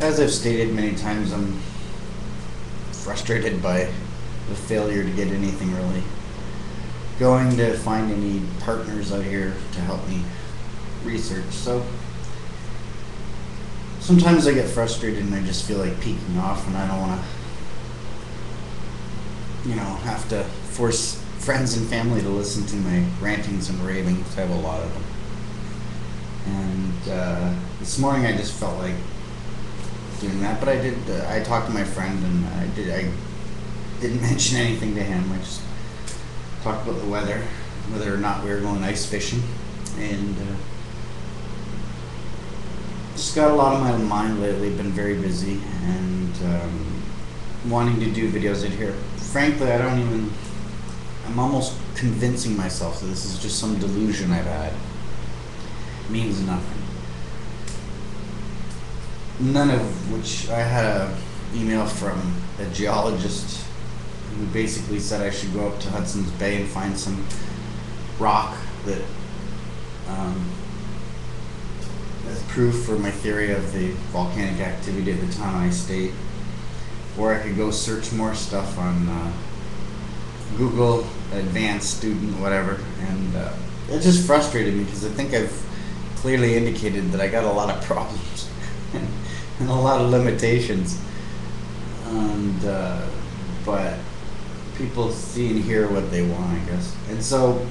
As I've stated many times, I'm frustrated by the failure to get anything really going, to find any partners out here to help me research. So sometimes I get frustrated and I just feel like peeking off, and I don't want to, have to force friends and family to listen to my rantings and ravings. I have a lot of them. And this morning I just felt like doing that, but I talked to my friend, and I didn't mention anything to him. I just talked about the weather, whether or not we were going ice fishing, and just got a lot on my mind lately. Been very busy, and wanting to do videos in here. Frankly, I'm almost convincing myself that this is just some delusion I've had. It means nothing. None of which, I had a email from a geologist who basically said I should go up to Hudson's Bay and find some rock that as proof for my theory of the volcanic activity at the Tanai State, or I could go search more stuff on Google, advanced student, whatever, and it just frustrated me because I think I've clearly indicated that I got a lot of problems and a lot of limitations, and but people see and hear what they want, I guess. And so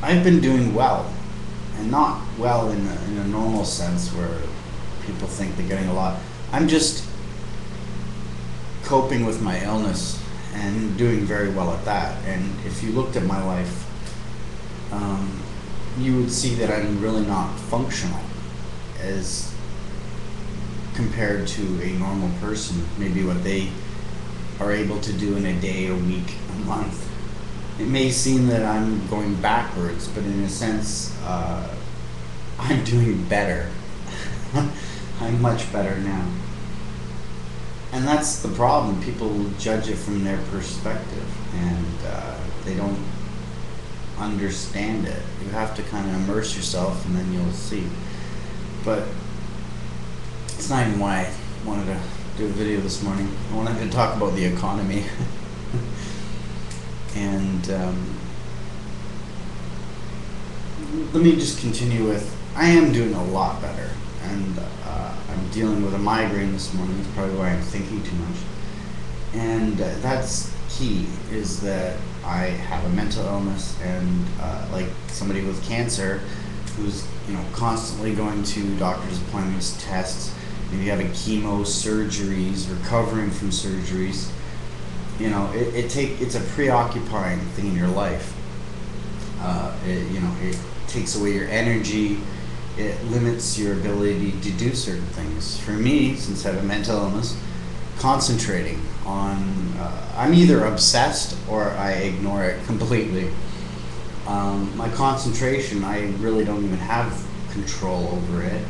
I've been doing well, and not well in a normal sense where people think they're getting a lot. I'm just coping with my illness and doing very well at that. And if you looked at my life, you would see that I'm really not functional as compared to a normal person, maybe what they are able to do in a day, a week, a month. It may seem that I'm going backwards, but in a sense, I'm doing better. I'm much better now. And that's the problem. People judge it from their perspective, and they don't understand it. You have to kind of immerse yourself, and then you'll see. But it's not even why I wanted to do a video this morning. I wanted to talk about the economy. And let me just continue with, I am doing a lot better, and I'm dealing with a migraine this morning. That's probably why I'm thinking too much. And that's key, is that I have a mental illness, and like somebody with cancer who's constantly going to doctor's appointments, tests, maybe having chemo, surgeries, recovering from surgeries. It's a preoccupying thing in your life. It takes away your energy. It limits your ability to do certain things. For me, since I have a mental illness, concentrating on, I'm either obsessed or I ignore it completely. My concentration, I really don't even have control over it.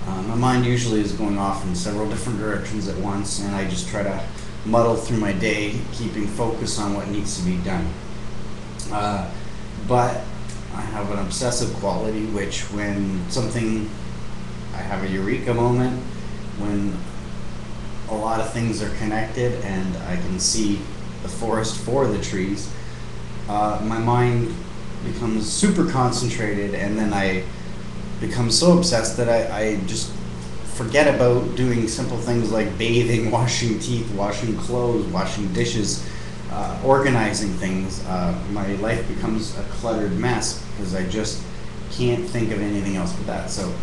My mind usually is going off in several different directions at once, and I just try to muddle through my day, keeping focus on what needs to be done. But I have an obsessive quality, which when I have a eureka moment, when a lot of things are connected and I can see the forest for the trees, my mind becomes super concentrated, and then I become so obsessed that I just forget about doing simple things like bathing, washing teeth, washing clothes, washing dishes, organizing things. My life becomes a cluttered mess because I just can't think of anything else but that. So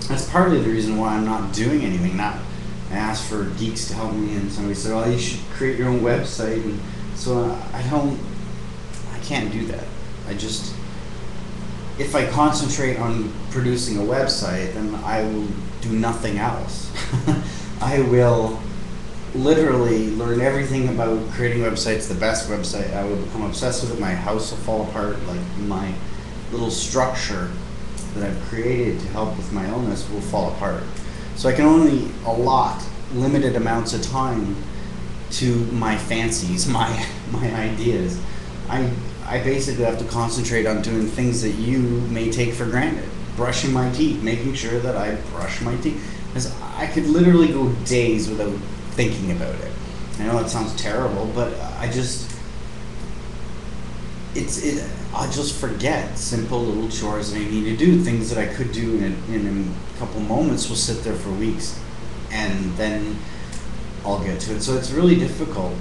that's partly the reason why I'm not doing anything. I asked for geeks to help me, and somebody said, "Oh, you should create your own website." And so I can't do that. If I concentrate on producing a website, then I will do nothing else. I will literally learn everything about creating websites, the best website. I will become obsessed with it. My house will fall apart. Like, my little structure that I've created to help with my illness will fall apart. So I can only allot limited amounts of time to my fancies, my ideas. I basically have to concentrate on doing things that you may take for granted. brushing my teeth, making sure that I brush my teeth. Because I could literally go days without thinking about it. I know that sounds terrible, but I just, I just forget simple little chores that I need to do, things that I could do in a couple moments will sit there for weeks, and then I'll get to it. So it's really difficult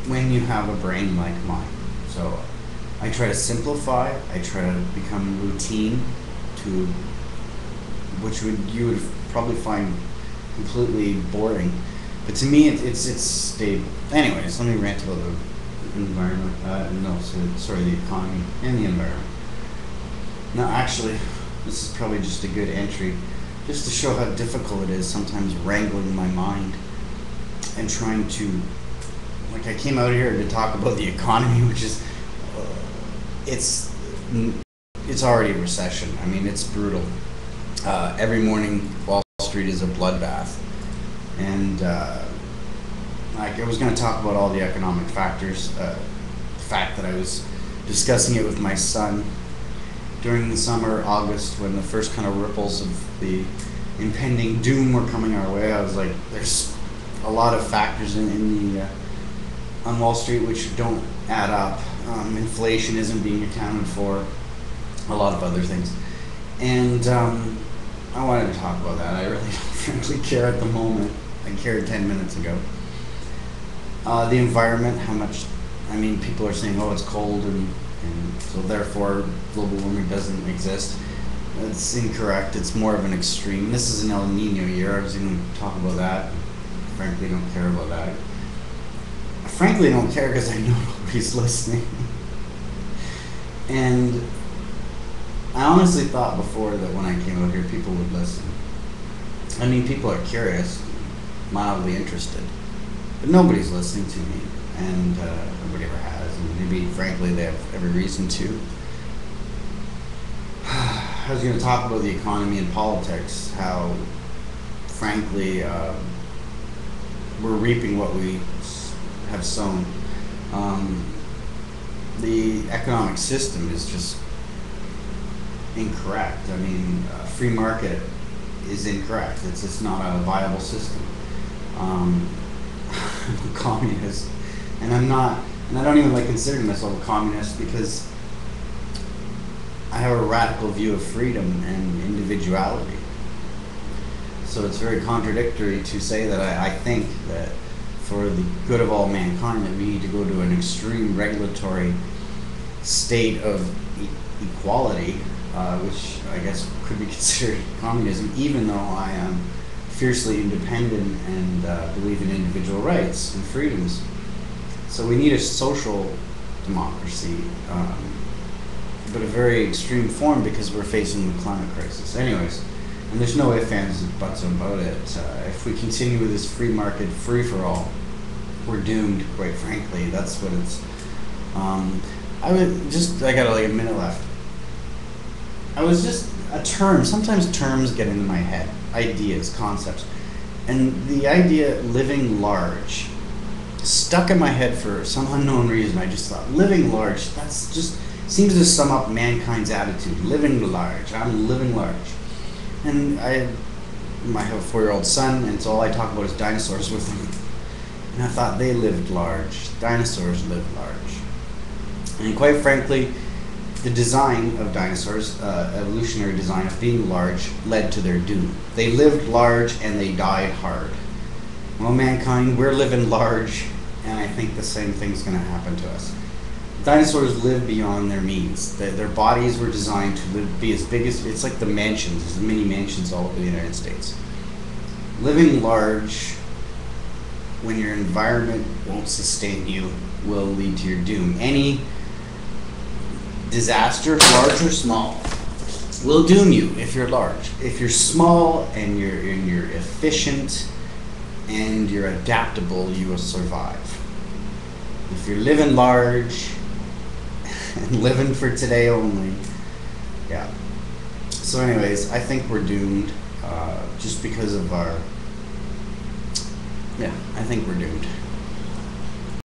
when you have a brain like mine. So I try to simplify, I try to become routine, to which you would probably find completely boring. But to me, it's stable. Anyways, let me rant about the environment. The economy and the environment. No, actually, this is probably just a good entry, just to show how difficult it is sometimes wrangling my mind and trying to, like, I came out here to talk about the economy, which is, it's already a recession. I mean, it's brutal. Every morning, Wall Street is a bloodbath. And like, I was going to talk about all the economic factors. The fact that I was discussing it with my son during the summer, August, when the first kind of ripples of the impending doom were coming our way. I was like, there's a lot of factors on Wall Street which don't add up. Inflation isn't being accounted for, a lot of other things. And I wanted to talk about that. I really don't frankly care at the moment. I cared 10 minutes ago. The environment, how much, I mean, people are saying, oh, it's cold, and so therefore global warming doesn't exist. That's incorrect. It's more of an extreme. This is an El Nino year. I was going to talk about that. Frankly, don't care about that. I frankly don't care because I know nobody's listening. And I honestly thought before that when I came out here, people would listen. I mean, people are curious, mildly interested, but nobody's listening to me, and nobody ever has, and maybe, frankly, they have every reason to. I was going to talk about the economy and politics, how, frankly, we're reaping what we have sown. The economic system is just incorrect. I mean, free market is incorrect. It's not a viable system. I'm a communist, and I'm not, and I don't even like considering myself a communist because I have a radical view of freedom and individuality. So it's very contradictory to say that I think that for the good of all mankind that we need to go to an extreme regulatory state of equality, which I guess could be considered communism, even though I am fiercely independent and believe in individual rights and freedoms. So we need a social democracy, but a very extreme form because we're facing the climate crisis. Anyways, and there's no ifs, ands, and buts about it. If we continue with this free market, free-for-all, we're doomed, quite frankly. That's what it's... I got like a minute left. I was just a term. Sometimes terms get into my head, ideas, concepts, and the idea living large stuck in my head for some unknown reason. I just thought living large. That's just seems to sum up mankind's attitude. Living large. I'm living large, and I have a 4-year-old son, and so all I talk about is dinosaurs with him. And I thought they lived large. Dinosaurs lived large. And quite frankly, the design of dinosaurs, evolutionary design of being large, led to their doom. They lived large and they died hard. Well, mankind, we're living large, and I think the same thing's going to happen to us. Dinosaurs lived beyond their means. Their bodies were designed to be as big as, it's like the mansions, there's many mansions all over the United States. Living large, when your environment won't sustain you, will lead to your doom. Any disaster, large or small, will doom you if you're large. If you're small and you're efficient and you're adaptable, you will survive. If you're living large and living for today only, yeah. So anyways, I think we're doomed just because of our, yeah, I think we're doomed.